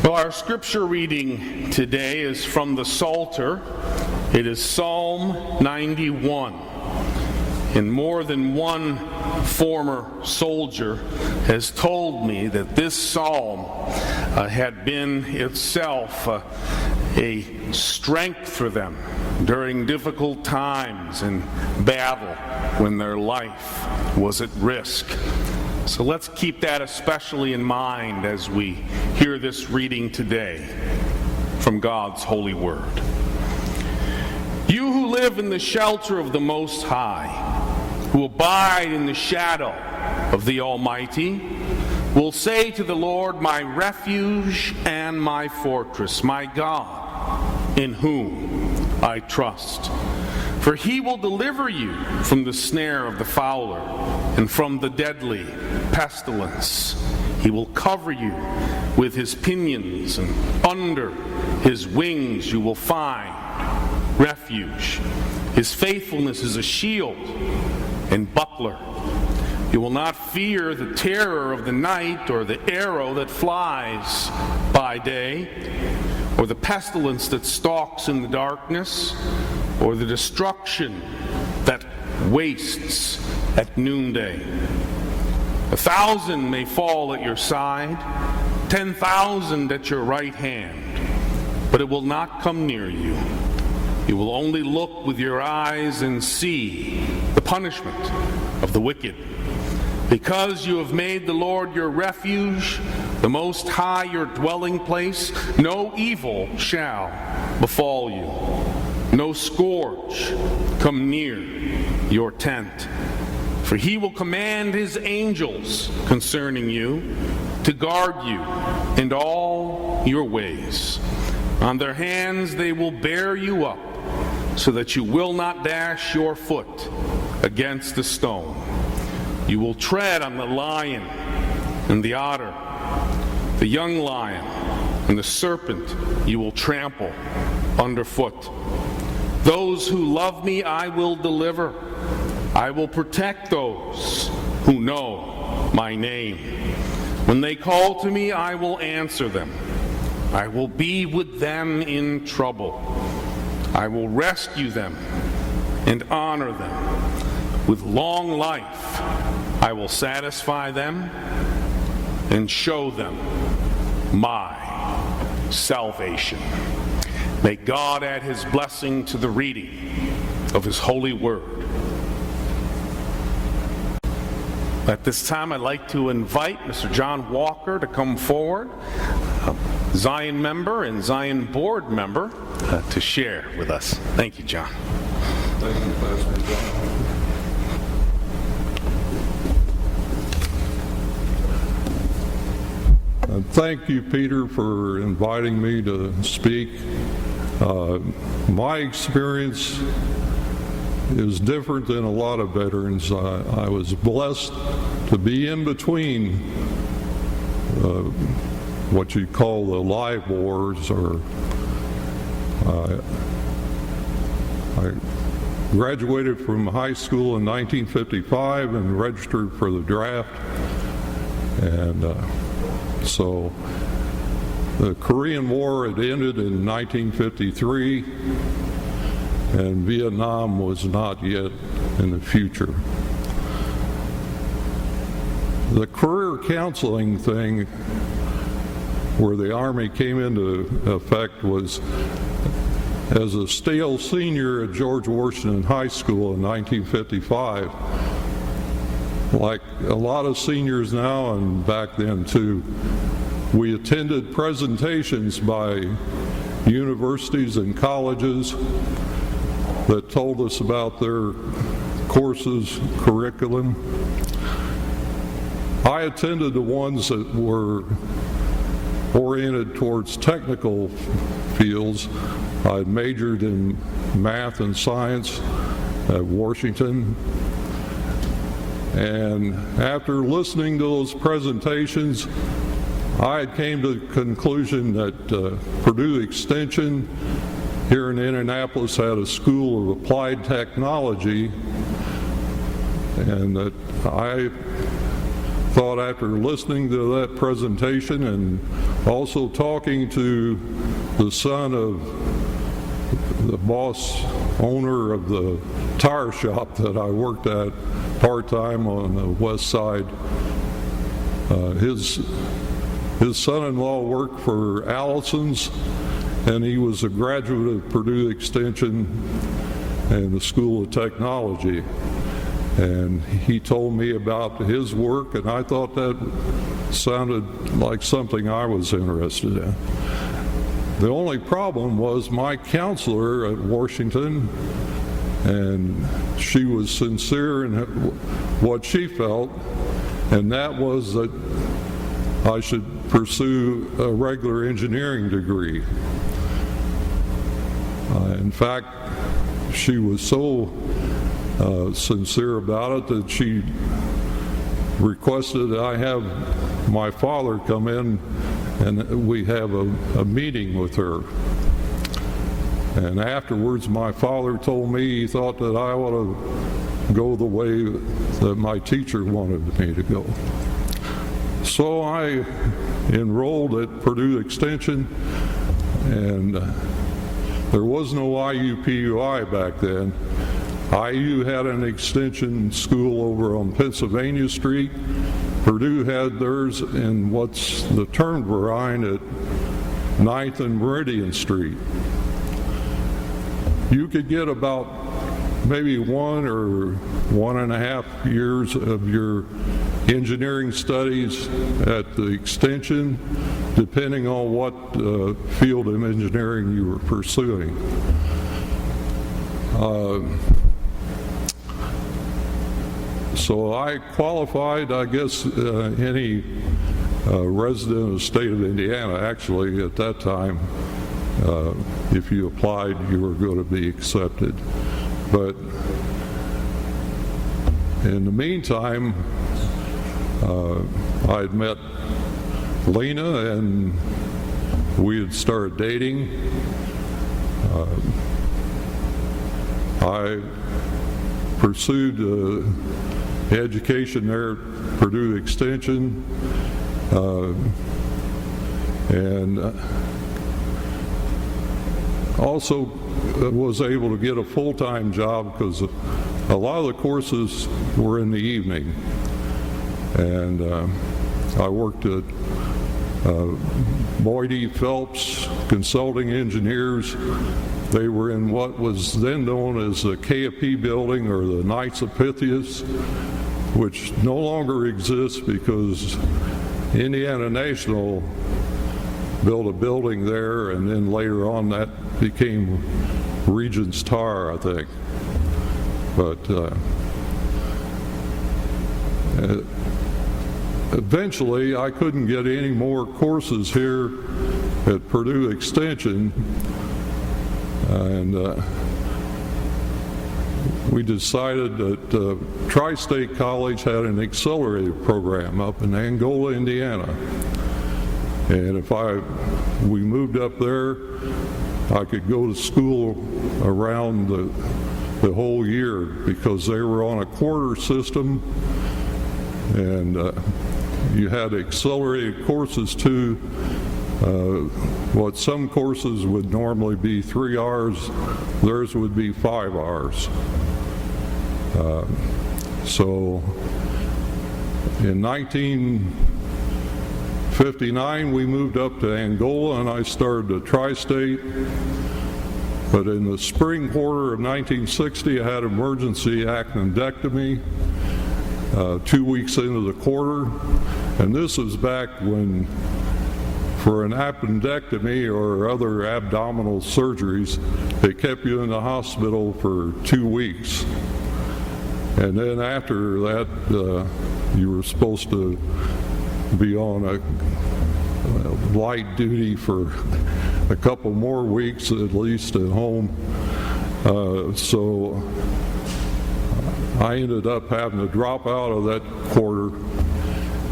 Well, our scripture reading today is from the Psalter. It is Psalm 91. And more than one former soldier has told me that this psalm had been itself a strength for them during difficult times in battle when their life was at risk. So let's keep that especially in mind as we hear this reading today from God's holy word. You who live in the shelter of the Most High, who abide in the shadow of the Almighty, will say to the Lord, my refuge and my fortress, my God, in whom I trust. For he will deliver you from the snare of the fowler and from the deadly pestilence. He will cover you with his pinions, and under his wings you will find refuge. His faithfulness is a shield and buckler. You will not fear the terror of the night, or the arrow that flies by day, or the pestilence that stalks in the darkness, or the destruction that wastes at noonday. 1,000 may fall at your side, 10,000 at your right hand, but it will not come near you. You will only look with your eyes and see the punishment of the wicked. Because you have made the Lord your refuge, the Most High your dwelling place, no evil shall befall you. No scourge come near your tent. For he will command his angels concerning you to guard you in all your ways. On their hands they will bear you up, so that you will not dash your foot against a stone. You will tread on the lion and the otter, the young lion and the serpent you will trample underfoot. Those who love me I will deliver. I will protect those who know my name. When they call to me, I will answer them. I will be with them in trouble. I will rescue them and honor them. With long life, I will satisfy them and show them my salvation. May God add his blessing to the reading of his holy word. At this time, I'd like to invite Mr. John Walker to come forward, a Zion member and Zion board member, to share with us. Thank you, John. Thank you, Pastor John. Thank you, Peter, for inviting me to speak. My experience is different than a lot of veterans. I was blessed to be in between what you call the live wars, or I graduated from high school in 1955 and registered for the draft, and so the Korean War had ended in 1953, and Vietnam was not yet in the future. The career counseling thing where the Army came into effect was as a stale senior at George Washington High School in 1955. Like a lot of seniors now, and back then too, we attended presentations by universities and colleges that told us about their courses, curriculum. I attended the ones that were oriented towards technical fields. I majored in math and science at Washington. And after listening to those presentations, I came to the conclusion that Purdue Extension here in Indianapolis had a school of applied technology, and that I thought after listening to that presentation and Also talking to the son of the boss owner of the tire shop that I worked at part-time on the west side. His son-in-law worked for Allison's, and he was a graduate of Purdue Extension and the School of Technology. And he told me about his work, and I thought that sounded like something I was interested in. The only problem was my counselor at Washington, and she was sincere in what she felt, and that was that I should pursue a regular engineering degree. In fact, she was so sincere about it that she requested that I have my father come in and we have a meeting with her. And afterwards, my father told me he thought that I ought to go the way that my teacher wanted me to go. So I enrolled at Purdue Extension, and there was no IUPUI back then. IU had an extension school over on Pennsylvania Street. Purdue had theirs in what's the Turnverein at 9th and Meridian Street. You could get about maybe 1 or 1.5 years of your engineering studies at the extension, depending on what field of engineering you were pursuing. So I qualified, I guess, any resident of the state of Indiana, actually, at that time, if you applied, you were going to be accepted. But in the meantime, I had met Lena, and we had started dating. I pursued education there at Purdue Extension, and also was able to get a full-time job because a lot of the courses were in the evening. And I worked at Boyd Phelps Consulting Engineers. They were in what was then known as the KFP building, or the Knights of Pythias, which no longer exists because Indiana National built a building there, and then later on that became Regent's Tower, I think. But eventually I couldn't get any more courses here at Purdue Extension, and we decided that Tri-State College had an accelerated program up in Angola, Indiana. And if we moved up there, I could go to school around the whole year, because they were on a quarter system, and you had accelerated courses too. What some courses would normally be 3 hours, theirs would be 5 hours. So in 1959, we moved up to Angola, and I started at Tri-State. But in the spring quarter of 1960, I had emergency appendectomy 2 weeks into the quarter. And this was back when, for an appendectomy or other abdominal surgeries, they kept you in the hospital for 2 weeks. And then after that, you were supposed to be on a light duty for a couple more weeks, at least, at home. So I ended up having to drop out of that quarter.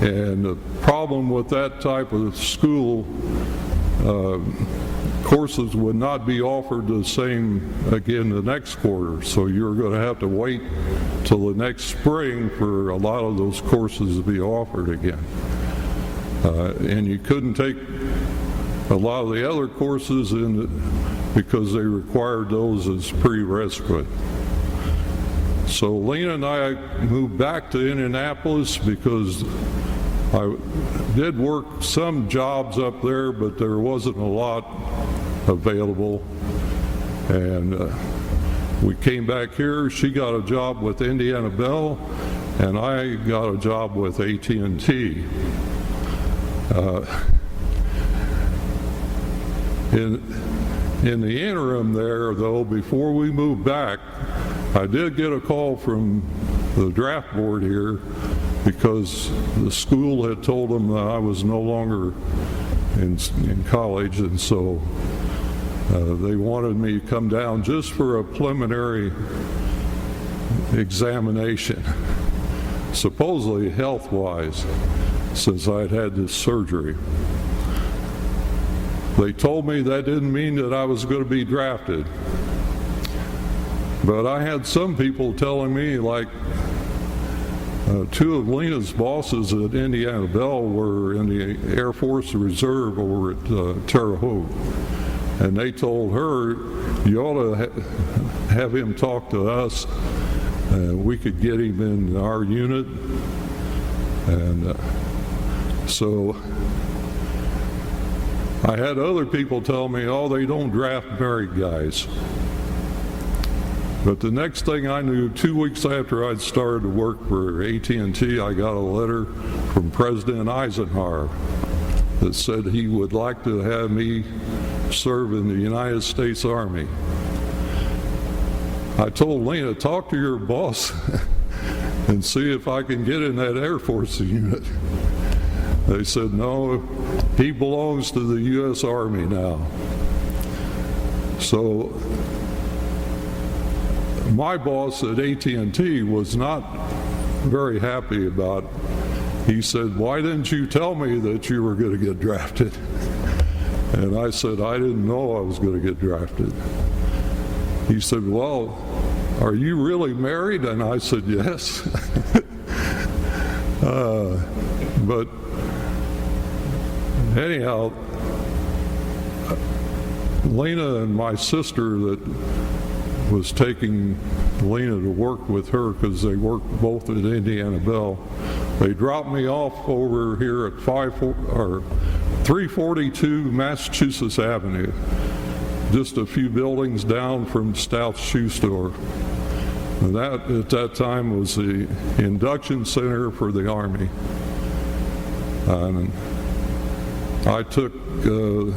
And the problem with that type of school, courses would not be offered the same again the next quarter. So you're going to have to wait till the next spring for a lot of those courses to be offered again. And you couldn't take a lot of the other courses because they required those as prerequisite. So Lena and I moved back to Indianapolis because I did work some jobs up there, but there wasn't a lot available. And we came back here. She got a job with Indiana Bell, and I got a job with AT&T. In the interim there, though, before we moved back, I did get a call from the draft board here because the school had told them that I was no longer in college, and so they wanted me to come down just for a preliminary examination, supposedly health-wise, since I'd had this surgery. They told me that didn't mean that I was going to be drafted. But I had some people telling me, like two of Lena's bosses at Indiana Bell were in the Air Force Reserve over at Terre Haute. And they told her, you ought to have him talk to us. We could get him in our unit. And so I had other people tell me, oh, they don't draft married guys. But the next thing I knew, 2 weeks after I'd started to work for AT&T, I got a letter from President Eisenhower that said he would like to have me serve in the United States Army. I told Lena, talk to your boss and see if I can get in that Air Force unit. They said, no, he belongs to the U.S. Army now. So my boss at AT&T was not very happy about it. He said, why didn't you tell me that you were going to get drafted? And I said, I didn't know I was going to get drafted. He said, well, are you really married? And I said, yes. But anyhow, Lena and my sister that was taking Lena to work with her because they worked both at Indiana Bell, they dropped me off over here at 342 Massachusetts Avenue, just a few buildings down from Stouts Shoe Store. And that, at that time, was the induction center for the Army. And I took the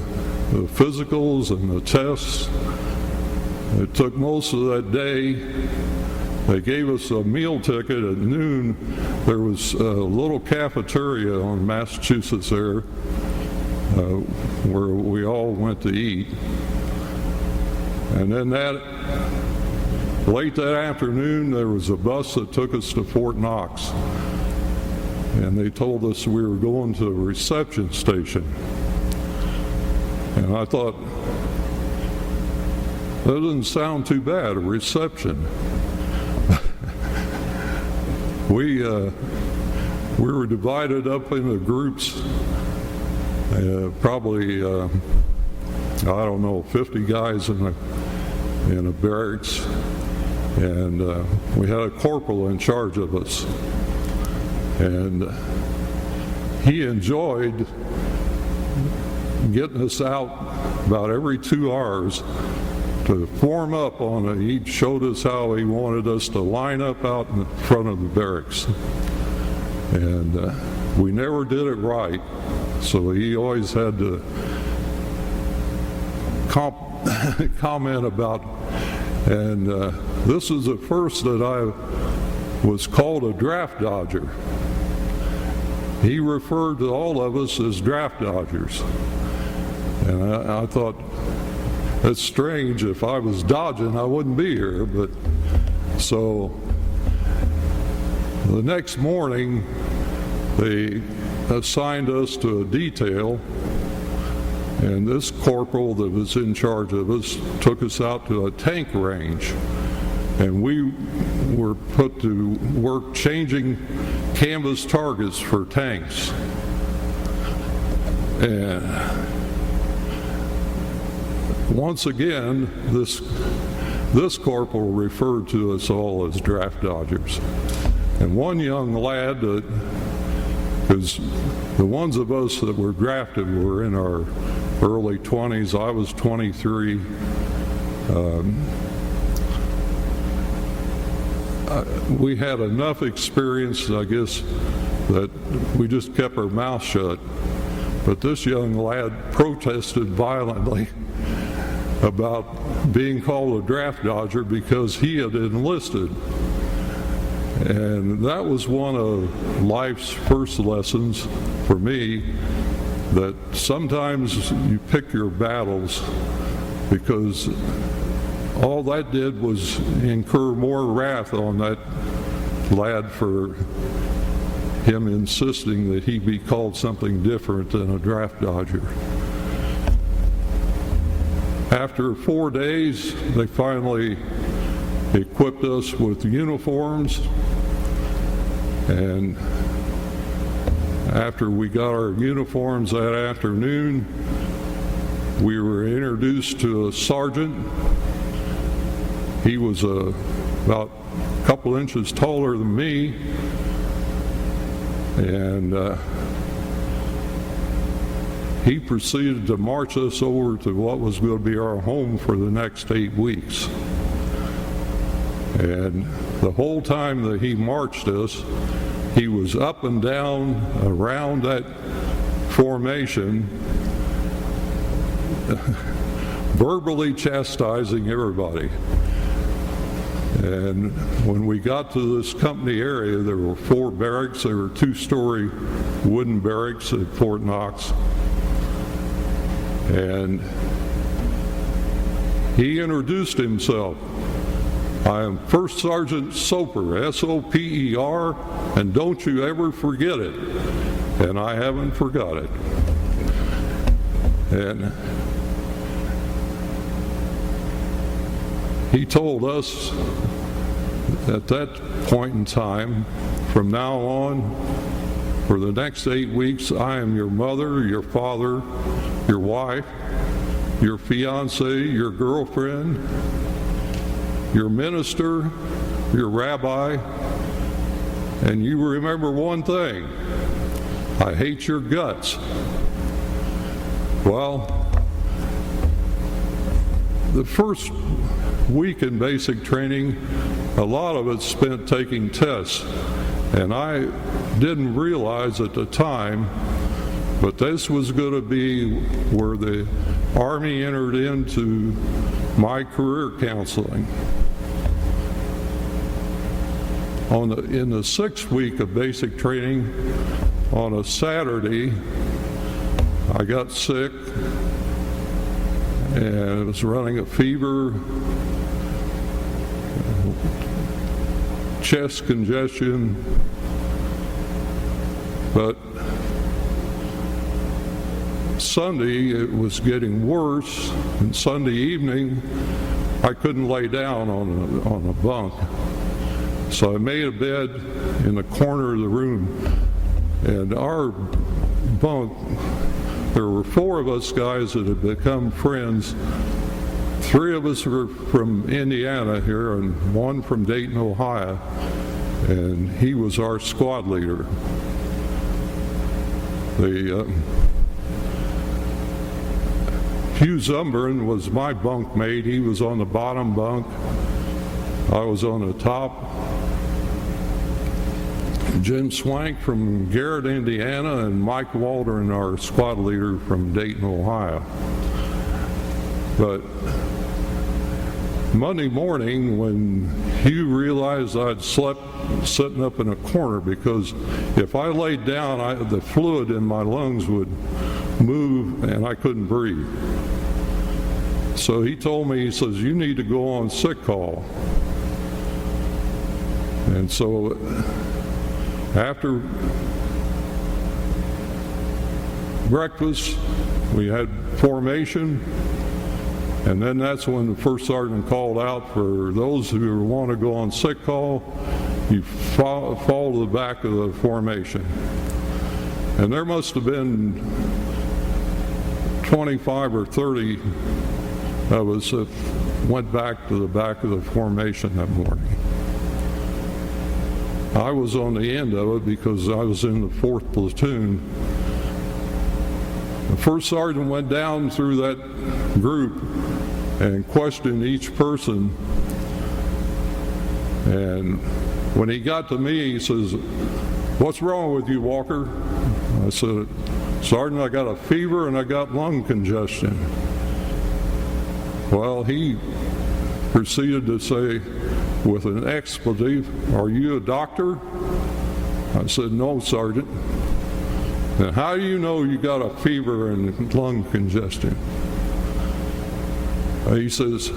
physicals and the tests. It took most of that day. They gave us a meal ticket at noon. There was a little cafeteria on Massachusetts there where we all went to eat. And then late that afternoon, there was a bus that took us to Fort Knox. And they told us we were going to a reception station. And I thought, that doesn't sound too bad, a reception. We were divided up into groups, probably, I don't know, 50 guys in a barracks, and we had a corporal in charge of us. And he enjoyed getting us out about every 2 hours to form up on it. He showed us how he wanted us to line up out in front of the barracks. And we never did it right, so he always had to comment about, and this is the first that I was called a draft dodger. He referred to all of us as draft dodgers. And I thought, that's strange. If I was dodging, I wouldn't be here. But so the next morning, they assigned us to a detail, and this corporal that was in charge of us took us out to a tank range, and we were put to work changing canvas targets for tanks. And once again, this corporal referred to us all as draft dodgers. And one young lad, because the ones of us that were drafted were in our early 20s, I was 23. We had enough experience, I guess, that we just kept our mouth shut. But this young lad protested violently about being called a draft dodger because he had enlisted. And that was one of life's first lessons for me, that sometimes you pick your battles, because all that did was incur more wrath on that lad for him insisting that he be called something different than a draft dodger. After 4 days, they finally equipped us with uniforms, and after we got our uniforms that afternoon, we were introduced to a sergeant. He was about a couple inches taller than me, and he proceeded to march us over to what was going to be our home for the next 8 weeks. And the whole time that he marched us, he was up and down around that formation, verbally chastising everybody. And when we got to this company area, there were 4 barracks. There were 2-story wooden barracks at Fort Knox. And he introduced himself. I am First Sergeant Soper, S-O-P-E-R, and don't you ever forget it. And I haven't forgot it. And he told us at that point in time, from now on, for the next 8 weeks, I am your mother, your father, your wife, your fiance, your girlfriend, your minister, your rabbi, and you remember one thing: I hate your guts. Well, the first week in basic training, a lot of it spent taking tests, and I didn't realize at the time, but this was going to be where the Army entered into my career counseling. In the 6th week of basic training, on a Saturday, I got sick and I was running a fever, chest congestion, but Sunday it was getting worse, and Sunday evening I couldn't lay down on a bunk. So I made a bed in the corner of the room, and our bunk, there were 4 of us guys that had become friends. 3 of us were from Indiana here, and 1 from Dayton, Ohio, and he was our squad leader. Hugh Zumbern was my bunk mate. He was on the bottom bunk. I was on the top. Jim Swank from Garrett, Indiana, and Mike Waldron, our squad leader from Dayton, Ohio. But Monday morning, when Hugh realized I'd slept sitting up in a corner, because if I laid down, the fluid in my lungs would move and I couldn't breathe. So he told me, he says, "You need to go on sick call." And so after breakfast, we had formation, and then that's when the first sergeant called out for those who want to go on sick call, you fall to the back of the formation. And there must have been 25 or 30 went back to the back of the formation that morning. I was on the end of it because I was in the 4th platoon. The first sergeant went down through that group and questioned each person. And when he got to me, he says, "What's wrong with you, Walker?" I said, "Sergeant, I got a fever and I got lung congestion." Well, he proceeded to say with an expletive, "Are you a doctor?" I said, "No, Sergeant." "Then how do you know you got a fever and lung congestion?" He says,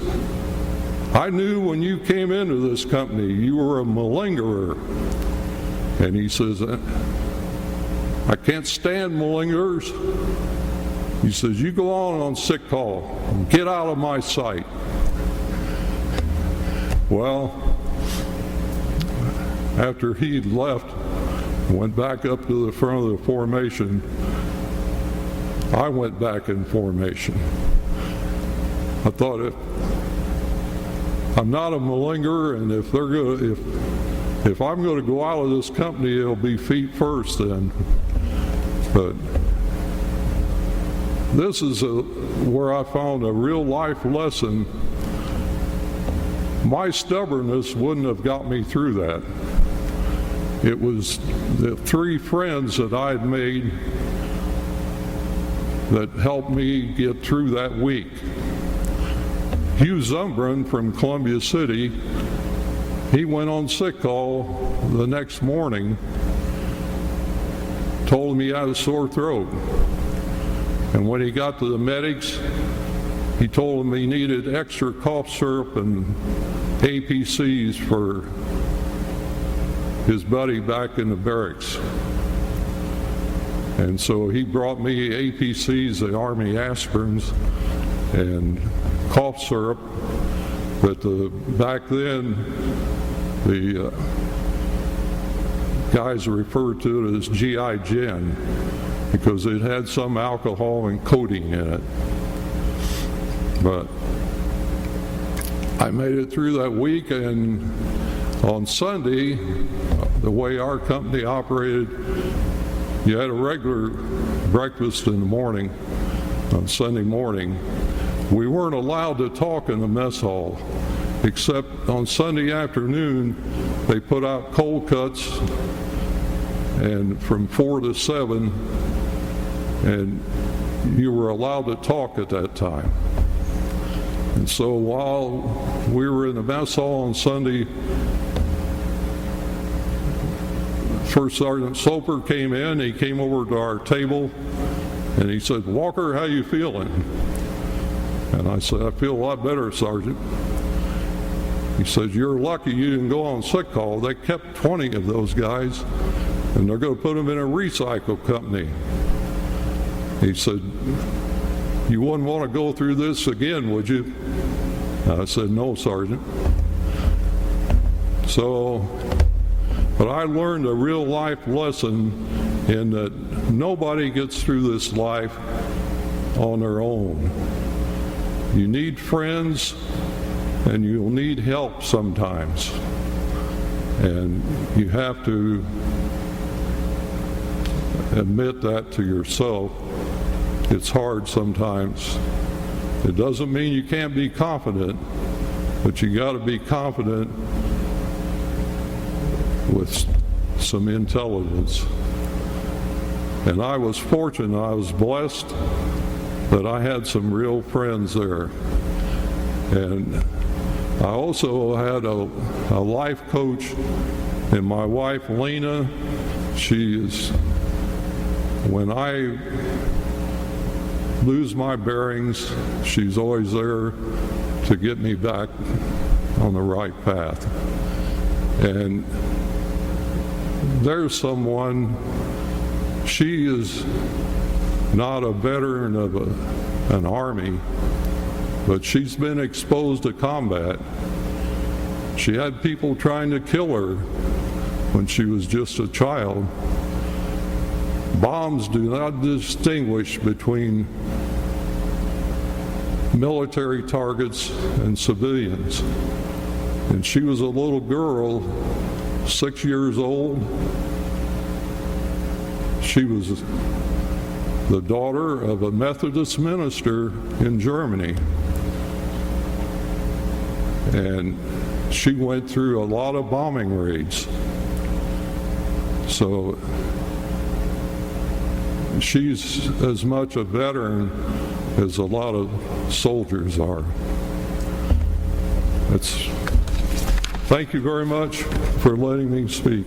"I knew when you came into this company you were a malingerer." And he says, "I can't stand malingerers." He says, "You go on sick call. Get out of my sight." Well, after he'd left, went back up to the front of the formation, I went back in formation. I thought, if I'm not a malingerer, and if I'm going to go out of this company, it'll be feet first then. But this is where I found a real life lesson. My stubbornness wouldn't have got me through that. It was the 3 friends that I had made that helped me get through that week. Hugh Zumbrin from Columbia City, he went on sick call the next morning, told me he had a sore throat. And when he got to the medics, he told them he needed extra cough syrup and APCs for his buddy back in the barracks. And so he brought me APCs, the Army aspirins, and cough syrup. But back then, the guys referred to it as GI Gin because it had some alcohol and codeine in it. But I made it through that week, and on Sunday, the way our company operated, you had a regular breakfast in the morning, on Sunday morning. We weren't allowed to talk in the mess hall, except on Sunday afternoon, they put out cold cuts, and from 4 to 7, and you were allowed to talk at that time. And so while we were in the mess hall on Sunday, First Sergeant Soper came in. He came over to our table and he said, "Walker, how you feeling?" And I said, "I feel a lot better, Sergeant." He said, "You're lucky you didn't go on sick call. They kept 20 of those guys and they're going to put them in a recycle company." He said, "You wouldn't want to go through this again, would you?" I said, "No, Sergeant." But I learned a real life lesson in that nobody gets through this life on their own. You need friends and you'll need help sometimes. And you have to admit that to yourself. It's hard sometimes. It doesn't mean you can't be confident, but you got to be confident with some intelligence. And I was fortunate, I was blessed that I had some real friends there. And I also had a life coach, and my wife Lena, when I lose my bearings, she's always there to get me back on the right path. And there's someone, she is not a veteran of an army, but she's been exposed to combat. She had people trying to kill her when she was just a child. Bombs do not distinguish between military targets and civilians. And she was a little girl, 6 years old. She was the daughter of a Methodist minister in Germany. And she went through a lot of bombing raids. So she's as much a veteran as a lot of soldiers are. Thank you very much for letting me speak.